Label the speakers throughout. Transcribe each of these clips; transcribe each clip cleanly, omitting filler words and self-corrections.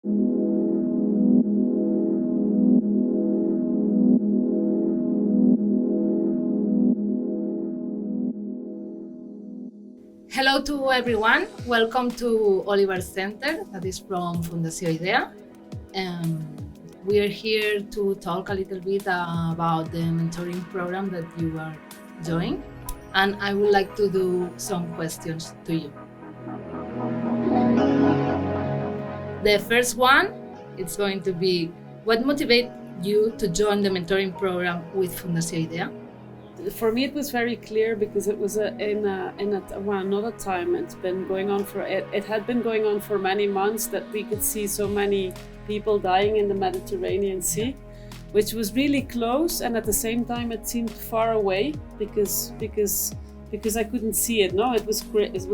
Speaker 1: Hello to everyone. Welcome to Oliver's Center, that is from Fundació Idea. We are here to talk a little bit about the mentoring program that you are doing, and I would like to do some questions to you. The first one, it's going to be, what motivated you to join the mentoring program with Fundació Idea?
Speaker 2: For me, it was very clear because it was in another time. It's been going on it had been going on for many months, that we could see so many people dying in the Mediterranean Sea, which was really close, and at the same time it seemed far away because I couldn't see it. No, it was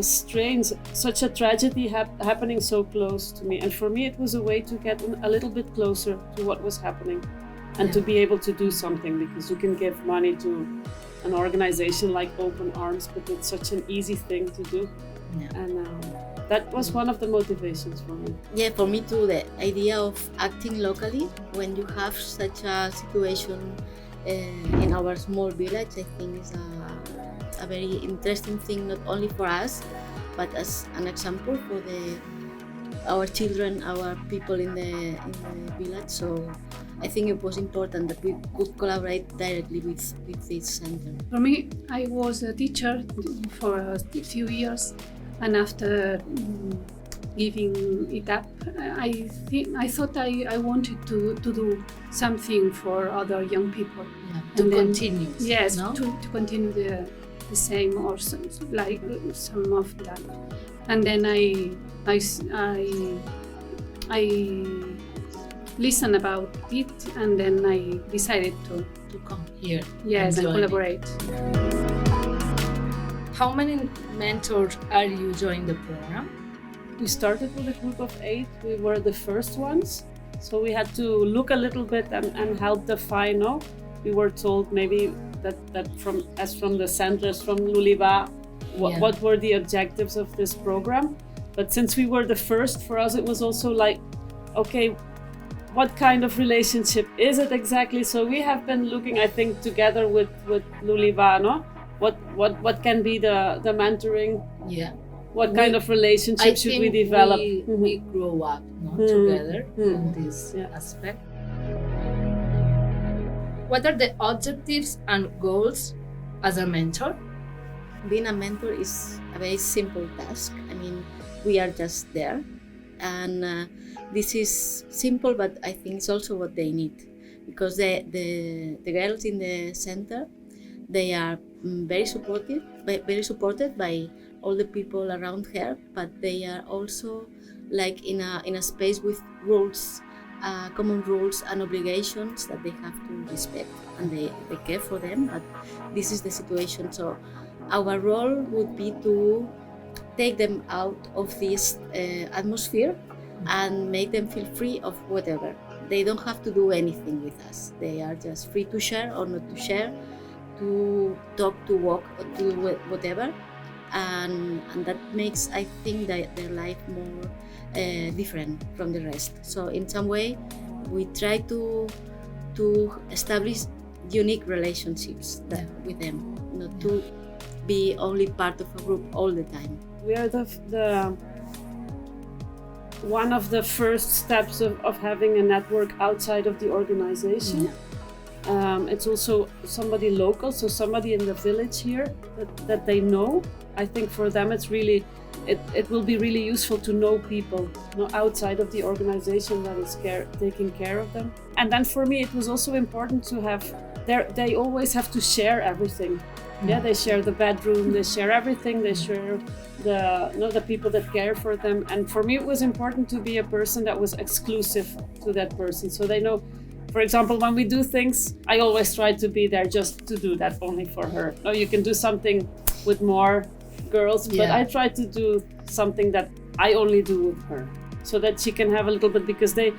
Speaker 2: strange, such a tragedy happening so close to me, and for me it was a way to get a little bit closer to what was happening. And to be able to do something, because you can give money to an organization like Open Arms, but it's such an easy thing to do.
Speaker 1: Yeah.
Speaker 2: And that was one of the motivations for me.
Speaker 3: Yeah, for me too, the idea of acting locally when you have such a situation in our small village, I think is a very interesting thing, not only for us, but as an example for our children, our people in the village. So I think it was important that we could collaborate directly with this center.
Speaker 4: For me, I was a teacher for a few years, and after giving it up, I thought I wanted to do something for other young people.
Speaker 1: Yeah, to continue.
Speaker 4: Yes,
Speaker 1: no?
Speaker 4: to continue the same, or like some of that. And then I listened about it, and then I decided to
Speaker 1: come here.
Speaker 4: Yes, and collaborate.
Speaker 1: How many mentors are you joining the program?
Speaker 2: We started with a group of 8. We were the first ones, so we had to look a little bit and help define. No, we were told maybe that from the centers from Luliva, what were the objectives of this program. But since we were the first, for us it was also like, okay, what kind of relationship is it exactly? So we have been looking, I think, together with Luliva, no? What can be the mentoring?
Speaker 1: Yeah.
Speaker 2: What kind of relationship should we develop?
Speaker 1: We grow up together in this aspect. What are the objectives and goals as a mentor?
Speaker 3: Being a mentor is a very simple task. I mean, we are just there, and this is simple, but I think it's also what they need, because the girls in the center, they are very supported by all the people around her, but they are also like in a space with rules, common rules and obligations that they have to respect, and they care for them. But this is the situation, so our role would be to take them out of this atmosphere and make them feel free of whatever. They don't have to do anything with us. They are just free to share or not to share, to talk, to walk, or to do whatever. And that makes, I think, their life more different from the rest. So in some way, we try to establish unique relationships with them, not to be only part of a group all the time.
Speaker 2: We are the one of the first steps of having a network outside of the organization. It's also somebody local, so somebody in the village here that they know. I think for them it's really, it will be really useful to know people outside of the organization that is taking care of them. And then for me it was also important to have, they always have to share everything. Yeah, they share the bedroom, they share everything, they share the people that care for them. And for me it was important to be a person that was exclusive to that person, so they know. For example, when we do things, I always try to be there just to do that only for her. No, you can do something with more girls, but I try to do something that I only do with her, so that she can have a little bit, because they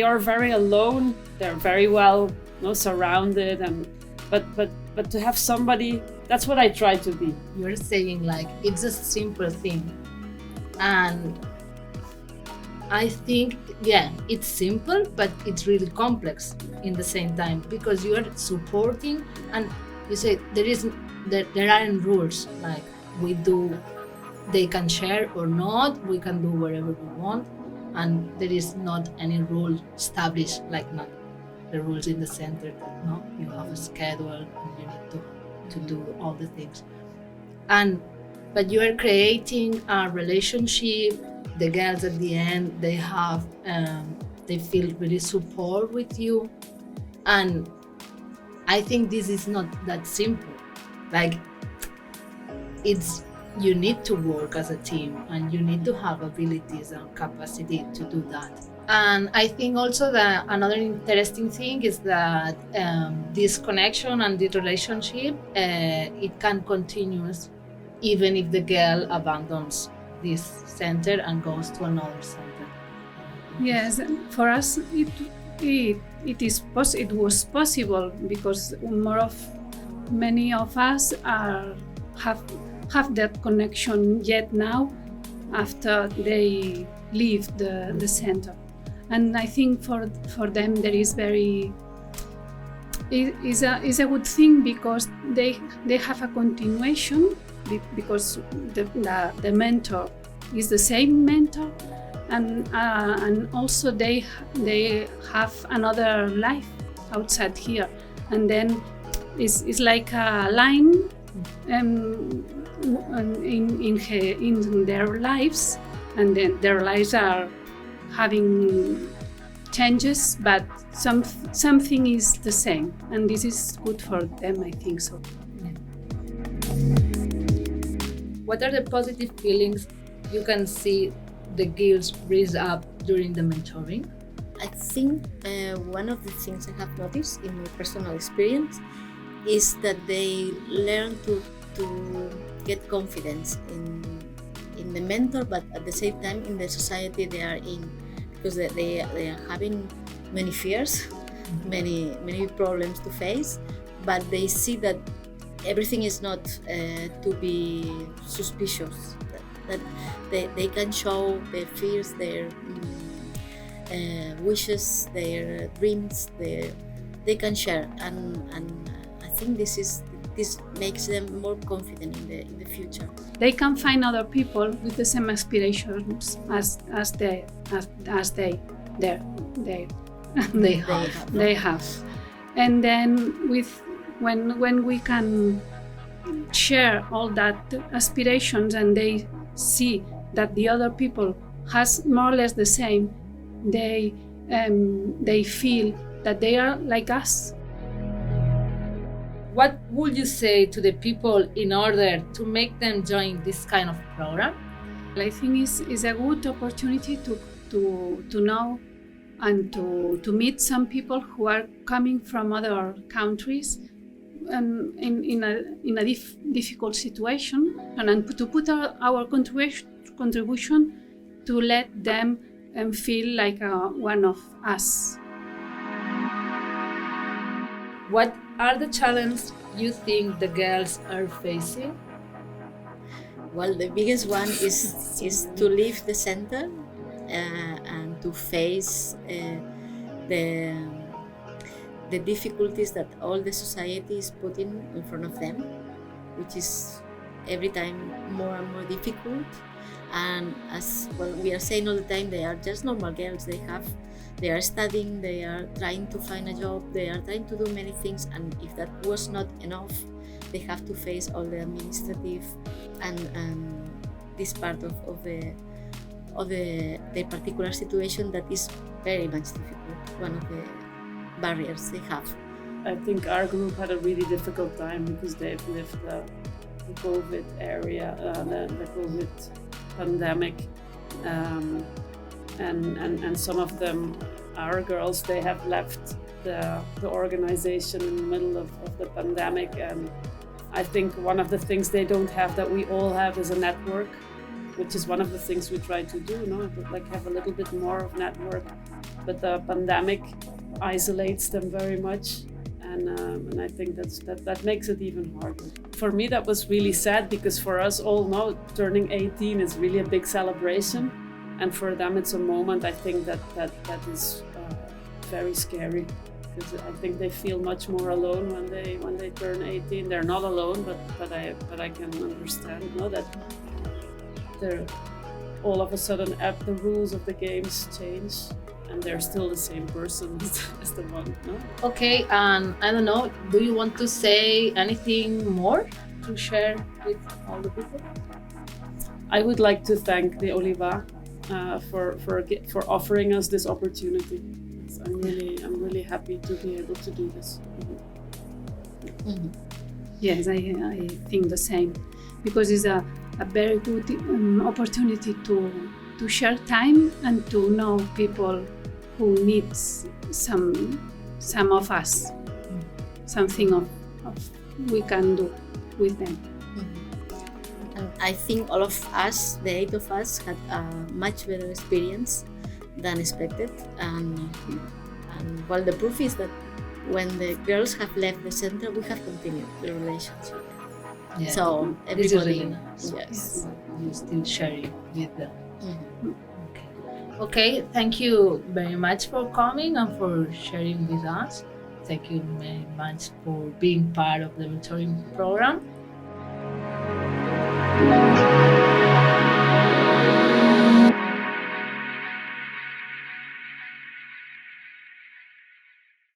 Speaker 2: are very alone. They're very well surrounded, and but to have somebody, that's what I try to be.
Speaker 1: You're saying like it's a simple thing, and I think, it's simple, but it's really complex in the same time, because you are supporting, and you say there aren't rules like they can share or not, we can do whatever we want, and there is not any rule established like not the rules in the center. No, you have a schedule and you need to do all the things, but you are creating a relationship. The girls at the end, they have they feel really support with you, and I think this is not that simple. Like, you need to work as a team, and you need to have abilities and capacity to do that. And I think also that another interesting thing is that this connection and this relationship, it can continue even if the girl abandons this center and goes to another center.
Speaker 4: Yes, for us it was possible because many of us have that connection yet now after they leave the center, and I think for them there is is a good thing because they have a continuation, because the mentor is the same mentor, and also they have another life outside here, and then it's like a line in their lives, and then their lives are having changes, but something is the same, and this is good for them, I think so.
Speaker 1: What are the positive feelings you can see the girls raise up during the mentoring?
Speaker 3: I think one of the things I have noticed in my personal experience is that they learn to get confidence in the mentor, but at the same time in the society they are in, because they are having many fears, many problems to face, but they see that everything is not to be suspicious, that they can show their fears, their wishes, their dreams, they can share, and I think this makes them more confident in the future.
Speaker 4: They can find other people with the same aspirations as they have, and then when we can share all that aspirations and they see that the other people has more or less the same, they feel that they are like us.
Speaker 1: What would you say to the people in order to make them join this kind of program?
Speaker 4: I think it's a good opportunity to know and to meet some people who are coming from other countries in a difficult situation, and to put our contribution to let them feel like one of us.
Speaker 1: What are the challenges you think the girls are facing?
Speaker 3: Well, the biggest one is to leave the center and to face the difficulties that all the society is putting in front of them, which is every time more and more difficult. And as well, we are saying all the time, they are just normal girls. They are studying, they are trying to find a job, they are trying to do many things, and if that was not enough, they have to face all the administrative and this part of the particular situation that is very much difficult. One of the barriers they have.
Speaker 2: I think our group had a really difficult time because they've lived the COVID area, the COVID pandemic, and some of them, our girls, they have left the organization in the middle of the pandemic, and I think one of the things they don't have that we all have is a network, which is one of the things we try to do, like have a little bit more of network, but the pandemic isolates them very much, and I think that makes it even harder. For me, that was really sad, because for us all now, turning 18 is really a big celebration, and for them it's a moment, I think that is very scary, because I think they feel much more alone when they turn 18. They're not alone, but I can understand, that they're all of a sudden the rules of the games change, and they're still the same person as the one. No?
Speaker 1: Okay, and I don't know, do you want to say anything more to share with all the people?
Speaker 2: I would like to thank the Oliva for offering us this opportunity. I'm really happy to be able to do this.
Speaker 3: Mhm.
Speaker 4: Yes, I think the same, because it's a very good opportunity to share time and to know people who needs some of us, something of we can do with them.
Speaker 3: And I think all of us, the 8 of us, had a much better experience than expected. And well, the proof is that when the girls have left the center, we have continued the relationship.
Speaker 1: Yeah.
Speaker 3: So
Speaker 1: This is
Speaker 3: everybody,
Speaker 1: really nice.
Speaker 3: yes.
Speaker 1: You still sharing with them.
Speaker 3: Mhm.
Speaker 1: Okay, thank you very much for coming and for sharing with us. Thank you very much for being part of the mentoring program.